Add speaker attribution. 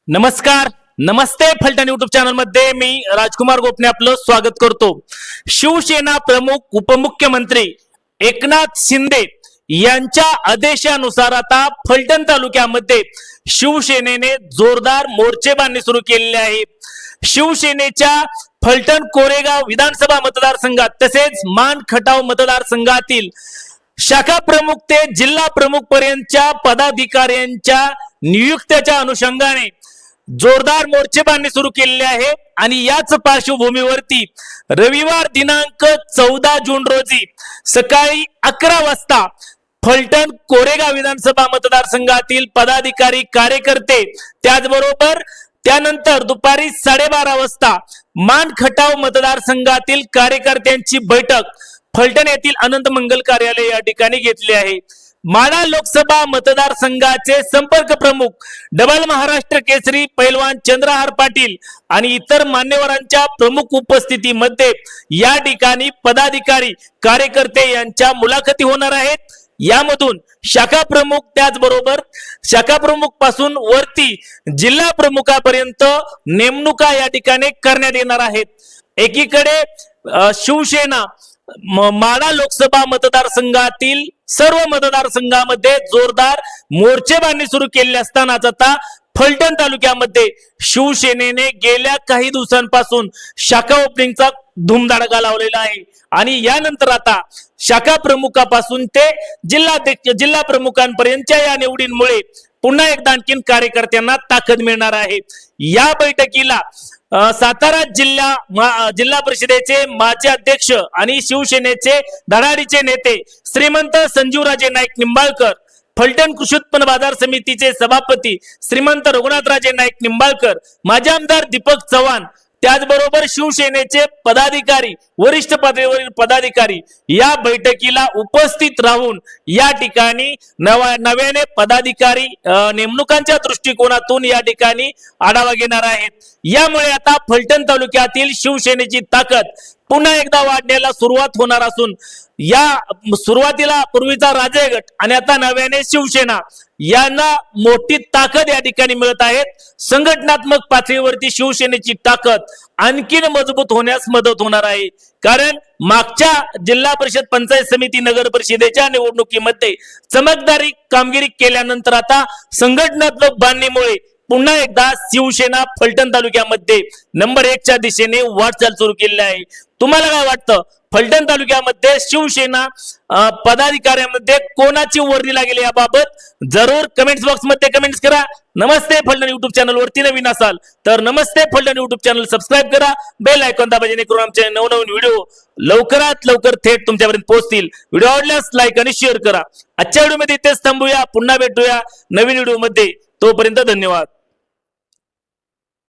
Speaker 1: नमस्कार, नमस्ते Phaltan YouTube channel मध्ये मी राजकुमार गोपने आपलं स्वागत करतो। शिवसेना प्रमुख उपमुख्यमंत्री एकनाथ शिंदे यांच्या आदेशानुसार आता फलटण तालुक्यामध्ये शिवसेनेने जोरदार मोर्चेबांधणी सुरू केलेली आहे। शिवसेनेच्या फलटण कोरेगाव विधानसभा मतदारसंघात तसेच मान खटाव मतदारसंघातील शाखा प्रमुख ते जिल्हा प्रमुख पर्यंतच्या पदाधिकाऱ्यांच्या नियुक्त्याच्या अनुषंगाने जोरदार मोर्चेबांधणी सुरू केलेली आहे। आणि याच पार्श्वभूमीवरती रविवार दिनांक 14 जून रोजी सकाळी 11 वाजता फलटण कोरेगाव विधानसभा मतदारसंघातील पदाधिकारी कार्यकर्ते त्याचबरोबर त्यानंतर दुपारी 12:30 वाजता मान खटाव मतदारसंघातील कार्यकर्त्यांची बैठक फलटण येथील अनंत मंगल कार्यालय या ठिकाणी घेतली आहे। माढा लोकसभा मतदारसंघाचे संपर्क प्रमुख डबल महाराष्ट्र केसरी पैलवान चंद्रहार पाटील आणि इतर मान्यवरांच्या प्रमुख उपस्थितीमध्ये या ठिकाणी पदाधिकारी कार्यकर्ते यांच्या मुलाखती होणार आहेत। यामधून शाखा प्रमुख त्याचबरोबर शाखा प्रमुख पासून वरती जिल्हा प्रमुखापर्यंत नेमणुका या ठिकाणी करण्यात येणार आहेत। एकीकडे शिवसेना माढा लोकसभा मतदारसंघातील सर्व मतदारसंघामध्ये जोरदार मोर्चेबांधणी सुरू केली असतानाच आता फलटण तालुक्यामध्ये शिवसेनेने गेल्या काही दिवसांपासून शाखा ओपनिंगचा धूमधडाका लावलेला आहे। आणि यानंतर आता शाखा प्रमुखापासून ते जिल्हा प्रमुखांपर्यंतच्या या निवडींमुळे पुन्हा एकदा आणखीन कार्यकर्त्यांना ताकद मिळणार आहे। या बैठकीला सातारा जिल्हा परिषदेचे माजी अध्यक्ष आणि शिवसेनेचे धडाडीचे नेते श्रीमंत संजीवराजे नाईक निंबाळकर, फलटण कृषी उत्पन्न बाजार समितीचे सभापती श्रीमंत रघुनाथराजे नाईक निंबाळकर, माजी आमदार दीपक चव्हाण, त्याचबरोबर शिवसेनेचे पदाधिकारी वरिष्ठ पदावरील पदाधिकारी या बैठकीला उपस्थित राहून या ठिकाणी नव्याने पदाधिकारी नेमणुकांच्या दृष्टिकोनातून या ठिकाणी आढावा घेणार आहेत। यामुळे आता फलटण तालुक्यातील शिवसेनेची ताकद पुन्हा एकदा वाढण्याला सुरुवात होणार असून या सुरुवातीला पूर्वीचा राजे गट आणि आता नव्याने शिवसेना यांना मोठी ताकद या ठिकाणी मिळत आहेत। संघटनात्मक पातळीवरती शिवसेनेची ताकद आणखीन मजबूत होण्यास मदत होणार आहे। कारण मागच्या जिल्हा परिषद पंचायत समिती नगर परिषदेच्या निवडणुकीमध्ये चमकदारी कामगिरी केल्यानंतर आता संघटनात्मक बांधणीमुळे पुन्हा एकदा शिवसेना फलटण तालुक्यामध्ये नंबर 1 च्या दिशेने वाटचाल सुरू केली आहे। तुम्हाला काय वाटतं, फलटण तालुक्यामध्ये शिवसेना पदाधिकाऱ्यांमध्ये कोणाची वर्दी लागेल याबाबत जरूर कमेंट्स बॉक्स मध्ये कमेंट्स करा। नमस्ते फलटण युट्यूब चॅनल वरती नवीन असाल तर नमस्ते फलटण युट्यूब चॅनल सबस्क्राइब करा, बेल आयकॉन दाबा जेणेकरून आमचे नवनवीन व्हिडिओ लवकरात लवकर थेट तुमच्यापर्यंत पोहोचतील। व्हिडिओ आवडल्यास लाईक आणि शेअर करा। आजच्या व्हिडिओ मध्ये इथेच थांबूया, पुन्हा भेटूया नवीन व्हिडिओ मध्ये, तोपर्यंत धन्यवाद।